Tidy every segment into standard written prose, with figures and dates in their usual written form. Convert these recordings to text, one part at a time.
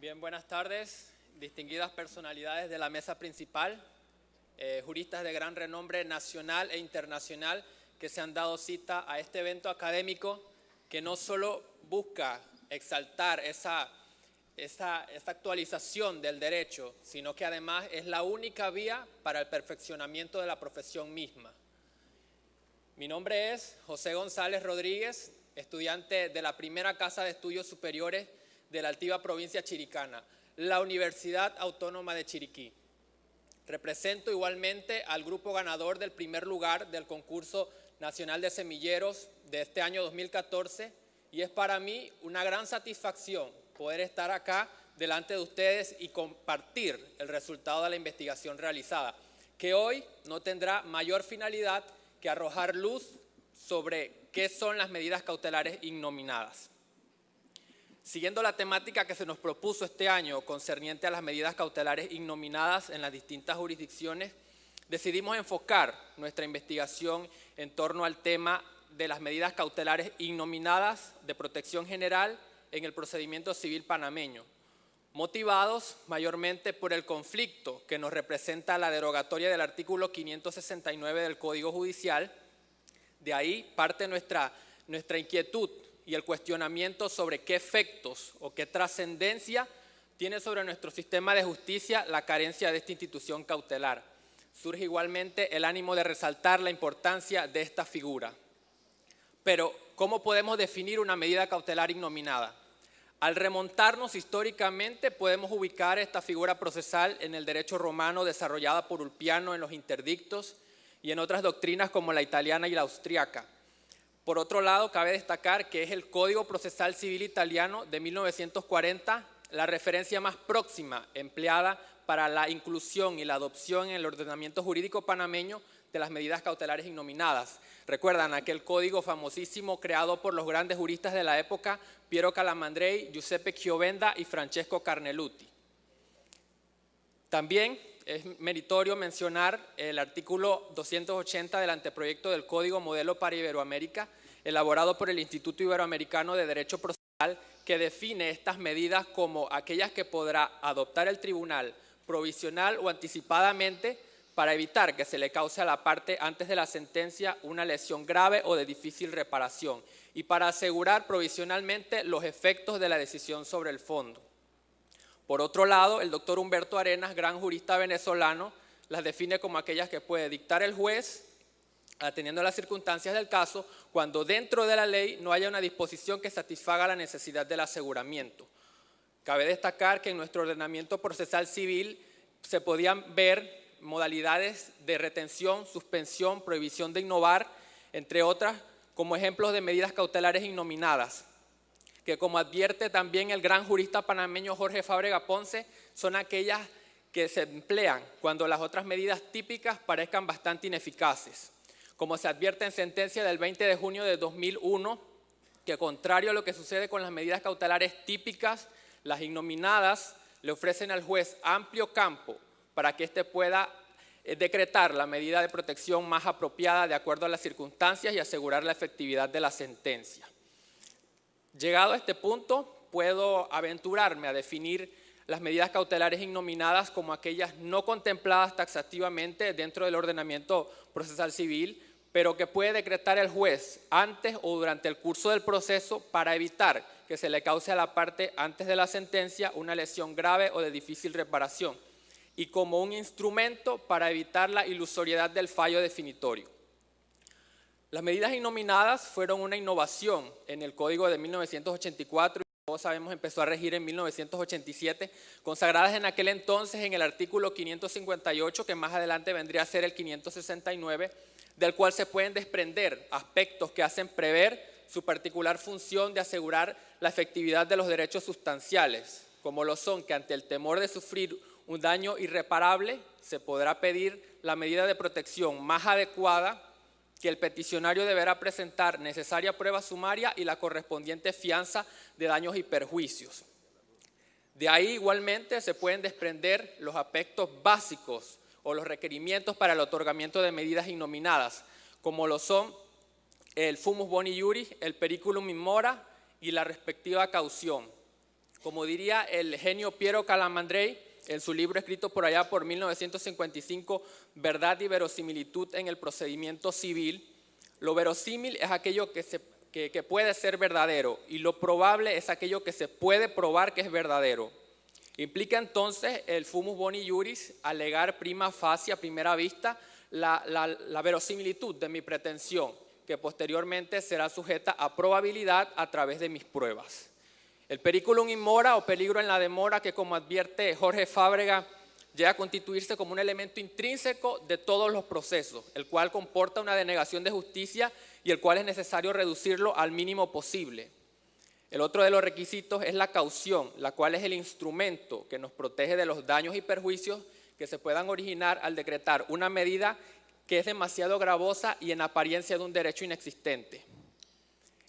Bien, buenas tardes, distinguidas personalidades de la mesa principal, juristas de gran renombre nacional e internacional que se han dado cita a este evento académico que no solo busca exaltar esa actualización del derecho, sino que además es la única vía para el perfeccionamiento de la profesión misma. Mi nombre es José González Rodríguez, estudiante de la primera Casa de Estudios Superiores de la altiva provincia chiricana, la Universidad Autónoma de Chiriquí. Represento igualmente al grupo ganador del primer lugar del concurso nacional de semilleros de este año 2014 y es para mí una gran satisfacción poder estar acá delante de ustedes y compartir el resultado de la investigación realizada, que hoy no tendrá mayor finalidad que arrojar luz sobre qué son las medidas cautelares innominadas. Siguiendo la temática que se nos propuso este año concerniente a las medidas cautelares innominadas en las distintas jurisdicciones, decidimos enfocar nuestra investigación en torno al tema de las medidas cautelares innominadas de protección general en el procedimiento civil panameño, motivados mayormente por el conflicto que nos representa la derogatoria del artículo 569 del Código Judicial. De ahí parte nuestra inquietud y el cuestionamiento sobre qué efectos o qué trascendencia tiene sobre nuestro sistema de justicia la carencia de esta institución cautelar. Surge igualmente el ánimo de resaltar la importancia de esta figura. Pero, ¿cómo podemos definir una medida cautelar innominada? Al remontarnos históricamente, podemos ubicar esta figura procesal en el derecho romano desarrollada por Ulpiano en los interdictos y en otras doctrinas como la italiana y la austriaca. Por otro lado, cabe destacar que es el Código Procesal Civil Italiano de 1940 la referencia más próxima empleada para la inclusión y la adopción en el ordenamiento jurídico panameño de las medidas cautelares innominadas. Recuerdan aquel código famosísimo creado por los grandes juristas de la época, Piero Calamandrei, Giuseppe Chiovenda y Francesco Carneluti. También es meritorio mencionar el artículo 280 del anteproyecto del Código Modelo para Iberoamérica, elaborado por el Instituto Iberoamericano de Derecho Procesal, que define estas medidas como aquellas que podrá adoptar el tribunal provisional o anticipadamente para evitar que se le cause a la parte antes de la sentencia una lesión grave o de difícil reparación y para asegurar provisionalmente los efectos de la decisión sobre el fondo. Por otro lado, el doctor Humberto Arenas, gran jurista venezolano, las define como aquellas que puede dictar el juez, atendiendo a las circunstancias del caso, cuando dentro de la ley no haya una disposición que satisfaga la necesidad del aseguramiento. Cabe destacar que en nuestro ordenamiento procesal civil se podían ver modalidades de retención, suspensión, prohibición de innovar, entre otras, como ejemplos de medidas cautelares innominadas, que como advierte también el gran jurista panameño Jorge Fábrega Ponce, son aquellas que se emplean cuando las otras medidas típicas parezcan bastante ineficaces. Como se advierte en sentencia del 20 de junio de 2001, que contrario a lo que sucede con las medidas cautelares típicas, las innominadas le ofrecen al juez amplio campo para que éste pueda decretar la medida de protección más apropiada de acuerdo a las circunstancias y asegurar la efectividad de la sentencia. Llegado a este punto, puedo aventurarme a definir las medidas cautelares innominadas como aquellas no contempladas taxativamente dentro del ordenamiento procesal civil, pero que puede decretar el juez antes o durante el curso del proceso para evitar que se le cause a la parte antes de la sentencia una lesión grave o de difícil reparación, y como un instrumento para evitar la ilusoriedad del fallo definitorio. Las medidas innominadas fueron una innovación en el Código de 1984 y todos sabemos empezó a regir en 1987, consagradas en aquel entonces en el artículo 558, que más adelante vendría a ser el 569, del cual se pueden desprender aspectos que hacen prever su particular función de asegurar la efectividad de los derechos sustanciales, como lo son que ante el temor de sufrir un daño irreparable se podrá pedir la medida de protección más adecuada, que el peticionario deberá presentar necesaria prueba sumaria y la correspondiente fianza de daños y perjuicios. De ahí igualmente se pueden desprender los aspectos básicos o los requerimientos para el otorgamiento de medidas innominadas, como lo son el fumus boni iuris, el periculum in mora y la respectiva caución. Como diría el genio Piero Calamandrei en su libro escrito por allá por 1955, Verdad y verosimilitud en el procedimiento civil, lo verosímil es aquello que puede ser verdadero y lo probable es aquello que se puede probar que es verdadero. Implica entonces el fumus boni iuris alegar prima facie a primera vista la verosimilitud de mi pretensión, que posteriormente será sujeta a probabilidad a través de mis pruebas. El periculum in mora o peligro en la demora, que como advierte Jorge Fábrega, llega a constituirse como un elemento intrínseco de todos los procesos, el cual comporta una denegación de justicia y el cual es necesario reducirlo al mínimo posible. El otro de los requisitos es la caución, la cual es el instrumento que nos protege de los daños y perjuicios que se puedan originar al decretar una medida que es demasiado gravosa y en apariencia de un derecho inexistente.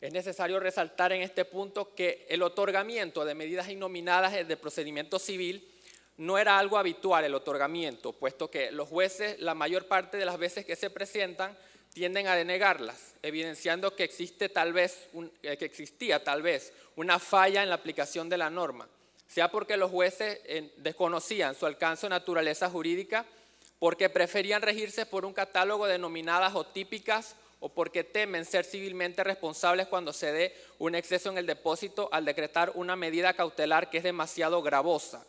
Es necesario resaltar en este punto que el otorgamiento de medidas innominadas de procedimiento civil no era algo habitual, el otorgamiento, puesto que los jueces, la mayor parte de las veces que se presentan, tienden a denegarlas, evidenciando que existía tal vez una falla en la aplicación de la norma, sea porque los jueces desconocían su alcance o naturaleza jurídica, porque preferían regirse por un catálogo de denominadas o típicas, o porque temen ser civilmente responsables cuando se dé un exceso en el depósito al decretar una medida cautelar que es demasiado gravosa.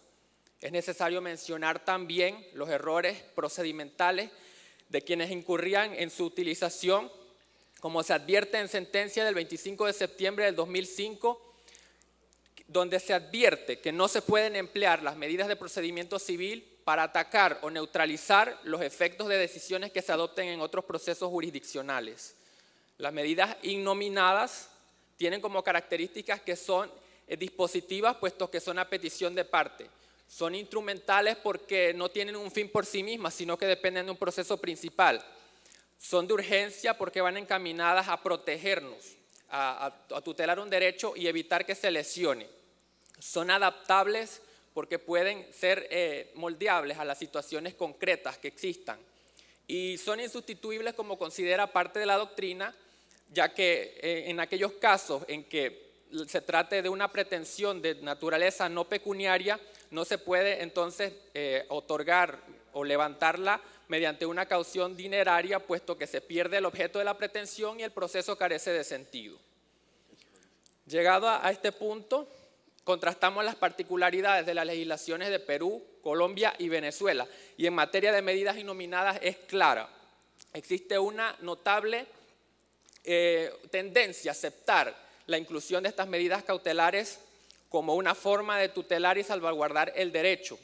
Es necesario mencionar también los errores procedimentales de quienes incurrían en su utilización, como se advierte en sentencia del 25 de septiembre del 2005, donde se advierte que no se pueden emplear las medidas de procedimiento civil para atacar o neutralizar los efectos de decisiones que se adopten en otros procesos jurisdiccionales. Las medidas innominadas tienen como características que son dispositivas, puesto que son a petición de parte. Son instrumentales porque no tienen un fin por sí mismas, sino que dependen de un proceso principal. Son de urgencia porque van encaminadas a protegernos, a tutelar un derecho y evitar que se lesione. Son adaptables porque pueden ser moldeables a las situaciones concretas que existan. Y son insustituibles como considera parte de la doctrina, ya que en aquellos casos en que se trate de una pretensión de naturaleza no pecuniaria, no se puede entonces otorgar o levantarla mediante una caución dineraria, puesto que se pierde el objeto de la pretensión y el proceso carece de sentido. Llegado a este punto, contrastamos las particularidades de las legislaciones de Perú, Colombia y Venezuela. Y en materia de medidas innominadas es clara. Existe una notable tendencia a aceptar la inclusión de estas medidas cautelares como una forma de tutelar y salvaguardar el derecho,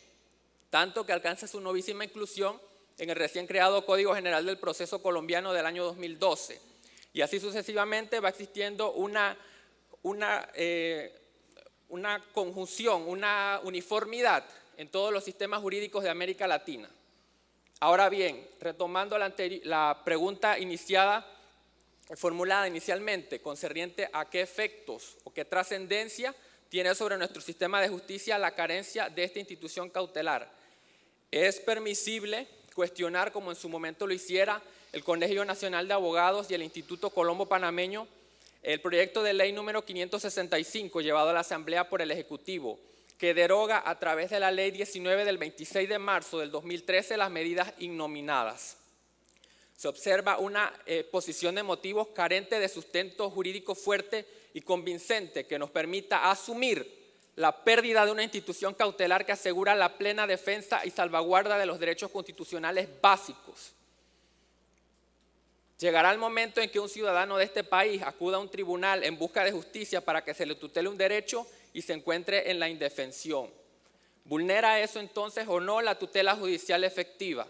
tanto que alcanza su novísima inclusión en el recién creado Código General del Proceso Colombiano del año 2012. Y así sucesivamente va existiendo una conjunción, una uniformidad en todos los sistemas jurídicos de América Latina. Ahora bien, retomando la pregunta formulada inicialmente, concerniente a qué efectos o qué trascendencia tiene sobre nuestro sistema de justicia la carencia de esta institución cautelar. Es permisible cuestionar, como en su momento lo hiciera el Colegio Nacional de Abogados y el Instituto Colombo Panameño, el proyecto de ley número 565 llevado a la Asamblea por el Ejecutivo, que deroga a través de la ley 19 del 26 de marzo del 2013 las medidas innominadas. Se observa una posición de motivos carente de sustento jurídico fuerte y convincente que nos permita asumir la pérdida de una institución cautelar que asegura la plena defensa y salvaguarda de los derechos constitucionales básicos. Llegará el momento en que un ciudadano de este país acuda a un tribunal en busca de justicia para que se le tutele un derecho y se encuentre en la indefensión. ¿Vulnera eso entonces o no la tutela judicial efectiva?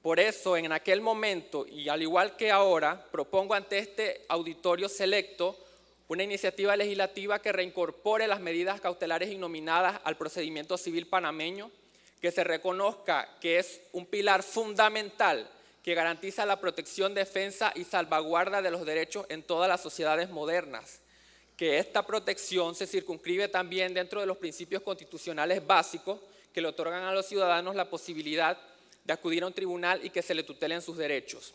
Por eso, en aquel momento, y al igual que ahora, propongo ante este auditorio selecto una iniciativa legislativa que reincorpore las medidas cautelares innominadas al procedimiento civil panameño, que se reconozca que es un pilar fundamental que garantiza la protección, defensa y salvaguarda de los derechos en todas las sociedades modernas, que esta protección se circunscribe también dentro de los principios constitucionales básicos que le otorgan a los ciudadanos la posibilidad de acudir a un tribunal y que se le tutelen sus derechos.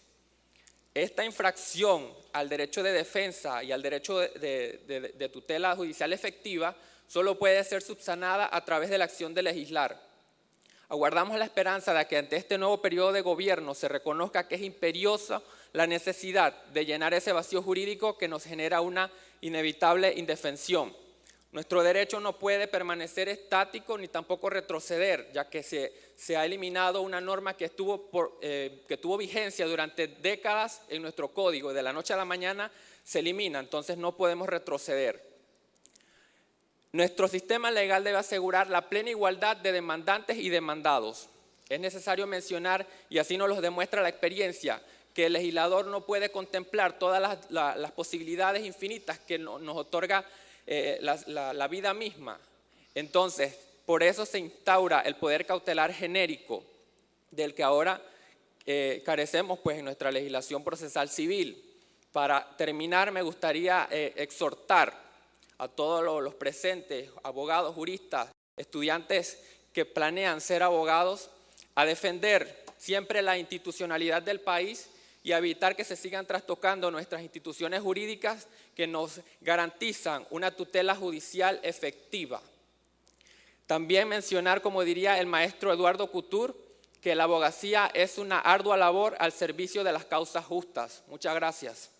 Esta infracción al derecho de defensa y al derecho de tutela judicial efectiva solo puede ser subsanada a través de la acción de legislar. Aguardamos la esperanza de que ante este nuevo periodo de gobierno se reconozca que es imperiosa la necesidad de llenar ese vacío jurídico que nos genera una inevitable indefensión. Nuestro derecho no puede permanecer estático ni tampoco retroceder, ya que se ha eliminado una norma que tuvo vigencia durante décadas en nuestro código y de la noche a la mañana se elimina, entonces no podemos retroceder. Nuestro sistema legal debe asegurar la plena igualdad de demandantes y demandados. Es necesario mencionar, y así nos lo demuestra la experiencia, que el legislador no puede contemplar todas las posibilidades infinitas que nos otorga la vida misma. Entonces, por eso se instaura el poder cautelar genérico, del que ahora carecemos pues, en nuestra legislación procesal civil. Para terminar, me gustaría exhortar a todos los presentes, abogados, juristas, estudiantes que planean ser abogados, a defender siempre la institucionalidad del país y a evitar que se sigan trastocando nuestras instituciones jurídicas que nos garantizan una tutela judicial efectiva. También mencionar, como diría el maestro Eduardo Couture, que la abogacía es una ardua labor al servicio de las causas justas. Muchas gracias.